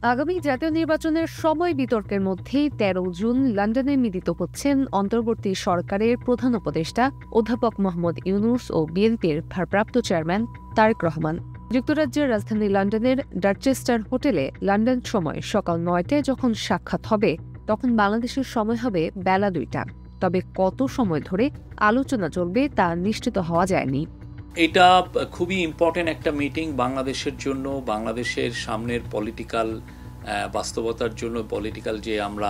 আগামী জাতীয় নির্বাচনের সময় বিতর্কের মধ্যেই ১৩ জুন লন্ডনে মিলিত হচ্ছেন অন্তর্বর্তী সরকারের প্রধান উপদেষ্টা অধ্যাপক মোহাম্মদ ইউনূস ও বিএনপির ভারপ্রাপ্ত চেয়ারম্যান তারেক রহমান। যুক্তরাজ্যের রাজধানী লন্ডনের ডারচেস্টার হোটেলে লন্ডন সময় সকাল ৯টায় যখন সাক্ষাৎ হবে, তখন বাংলাদেশের সময় হবে বেলা ২টা। তবে কত সময় ধরে আলোচনা চলবে তা নিশ্চিত হওয়া যায়নি। এটা খুবই ইম্পর্টেন্ট একটা মিটিং বাংলাদেশের জন্য, বাংলাদেশের সামনের পলিটিক্যাল বাস্তবতার জন্য। পলিটিক্যাল যে আমরা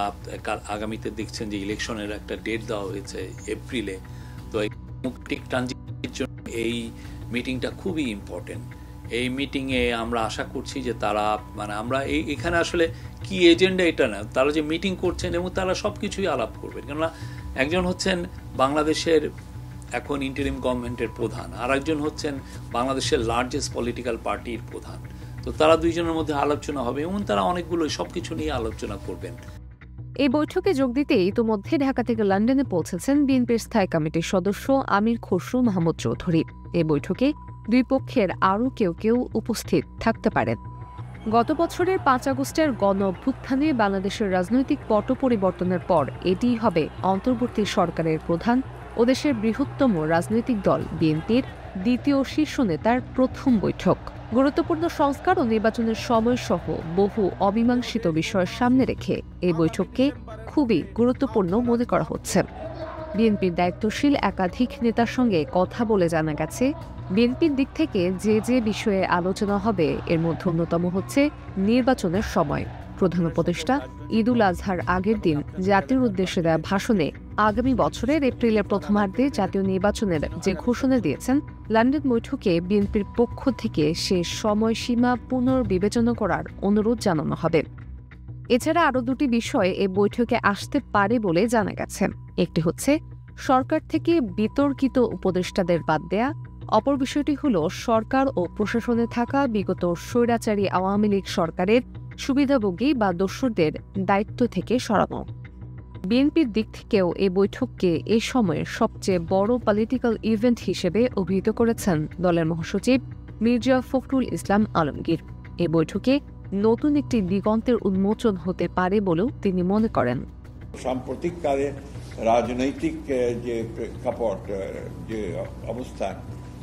আগামীতে দেখছেন যে ইলেকশনের একটা ডেট দেওয়া হয়েছে এপ্রিলে, তো এই ডেমোক্রেটিক ট্রানজিশনের জন্য এই মিটিংটা খুবই ইম্পর্টেন্ট। এই মিটিংয়ে আমরা আশা করছি যে তারা আমরা এখানে আসলে কি এজেন্ডা এটা না, তারা যে মিটিং করছেন এবং তারা সব কিছুই আলাপ করবেন। কেননা একজন হচ্ছেন বাংলাদেশের এখন ইন্টারিম গভর্নমেন্টের প্রধান, আর একজন হচ্ছেন বাংলাদেশের লার্জেস্ট পলিটিক্যাল পার্টির প্রধান। তো তারা দুইজনের মধ্যে আলোচনা হবে এবং তারা অনেকগুলো সবকিছু নিয়ে আলোচনা করবেন। এই বৈঠকে যোগ দিতে ইতোমধ্যে ঢাকা থেকে লন্ডনে পৌঁছেছেন বিএনপির স্থায়ী কমিটির সদস্য আমির খসরু মাহমুদ চৌধুরী। এই বৈঠকে দুই পক্ষের আরও কেউ উপস্থিত থাকতে পারেন। গত বছরের ৫ আগস্টের গণ অভ্যুত্থানে বাংলাদেশের রাজনৈতিক পট পরিবর্তনের পর এটিই হবে অন্তর্বর্তী সরকারের প্রধান ও দেশের বৃহত্তম রাজনৈতিক দল বিএনপির দ্বিতীয় শীর্ষ নেতার প্রথম বৈঠক। গুরুত্বপূর্ণ সংস্কার ও নির্বাচনের সময়সহ বহু অমীমাংসিত বিষয়ের সামনে রেখে এই বৈঠককে খুবই গুরুত্বপূর্ণ মনে করা হচ্ছে। বিএনপির দায়িত্বশীল একাধিক নেতার সঙ্গে কথা বলে জানা গেছে, বিএনপির দিক থেকে যে বিষয়ে আলোচনা হবে এর মধ্যে অন্যতম হচ্ছে নির্বাচনের সময়। প্রধান উপদেষ্টা ঈদুল আজহার আগের দিন জাতির উদ্দেশ্যে দেওয়া ভাষণে আগামী বছরের এপ্রিলের প্রথমার্ধে জাতীয় নির্বাচনের যে ঘোষণা দিয়েছেন, লন্ডন বৈঠকে বিএনপির পক্ষ থেকে সে সময়সীমা পুনর্বিবেচনা করার অনুরোধ জানানো হবে। এছাড়া আরও দুটি বিষয় এ বৈঠকে আসতে পারে বলে জানা গেছে। একটি হচ্ছে সরকার থেকে বিতর্কিত উপদেষ্টাদের বাদ দেয়া, অপর বিষয়টি হল সরকার ও প্রশাসনে থাকা বিগত স্বৈরাচারী আওয়ামী লীগ সরকারের সুবিধাভোগী বা দস্যুদের দায়িত্ব থেকে সরানো। বিএনপির দিক থেকেও এই বৈঠককে এ সময়ের সবচেয়ে বড় পলিটিক্যাল ইভেন্ট হিসেবে অভিহিত করেছেন দলের মহাসচিব মির্জা ফখরুল ইসলাম আলমগীর। এ বৈঠকে নতুন একটি দিগন্তের উন্মোচন হতে পারে বলেও তিনি মনে করেন। সাম্প্রতিককালে রাজনৈতিক যে প্রেক্ষাপট, যে অবস্থা,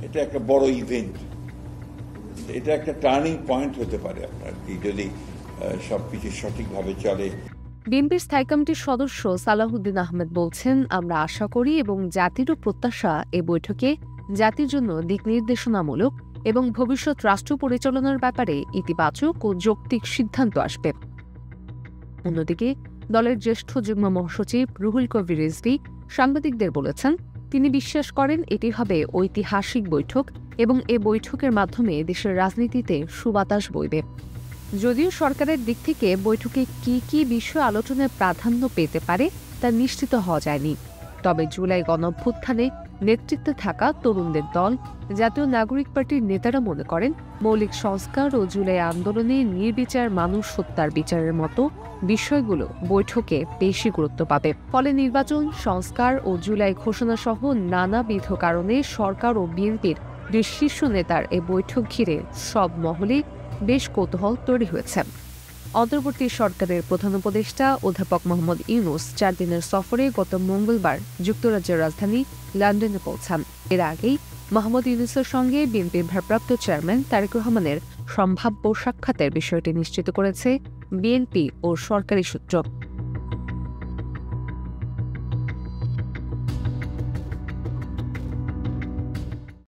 এটা একটা বড় ইভেন্ট, এটা একটা টার্নিং পয়েন্ট হতে পারে আপনার কি, যদি সবকিছু সঠিকভাবে চলে। বিএনপির স্থায়ী কমিটির সদস্য সালাহউদ্দিন আহমেদ বলছেন, আমরা আশা করি এবং জাতিরও প্রত্যাশা এ বৈঠকে জাতির জন্য দিক নির্দেশনামূলক এবং ভবিষ্যৎ রাষ্ট্র পরিচালনার ব্যাপারে ইতিবাচক ও যৌক্তিক সিদ্ধান্ত আসবে। অন্যদিকে দলের জ্যেষ্ঠ যুগ্ম মহাসচিব রুহুল কবির রিজভী সাংবাদিকদের বলেছেন, তিনি বিশ্বাস করেন এটি হবে ঐতিহাসিক বৈঠক এবং এ বৈঠকের মাধ্যমে দেশের রাজনীতিতে সুবাতাস বইবে। যদিও সরকারের দিক থেকে বৈঠকে কি বিষয় আলোচনায় প্রাধান্য পেতে পারে তা নিশ্চিত হওয়া যায়নি। তবে জুলাই গণঅভ্যুত্থানে নেতৃত্বে থাকা তরুণদের দল, জাতীয় নাগরিক পার্টির নেতারা মনে করেন মৌলিক সংস্কার ও জুলাই আন্দোলনে নির্বিচার মানুষ হত্যার বিচারের মতো বিষয়গুলো বৈঠকে বেশি গুরুত্ব পাবে। ফলে নির্বাচন, সংস্কার ও জুলাই ঘোষণাসহ নানাবিধ কারণে সরকার ও বিএনপির দুই শীর্ষ নেতার এই বৈঠক ঘিরে সব মহলে বেশ কৌতূহল তৈরি হয়েছে। অন্তর্বর্তী সরকারের প্রধান উপদেষ্টা অধ্যাপক মোহাম্মদ ইউনূস ৪ দিনের সফরে গত মঙ্গলবার যুক্তরাজ্যের রাজধানী লন্ডনে পৌঁছান। এর আগেই মোহাম্মদ ইউনূসের সঙ্গে বিএনপির ভারপ্রাপ্ত চেয়ারম্যান তারেক রহমানের সম্ভাব্য সাক্ষাতের বিষয়টি নিশ্চিত করেছে বিএনপি ও সরকারি সূত্র।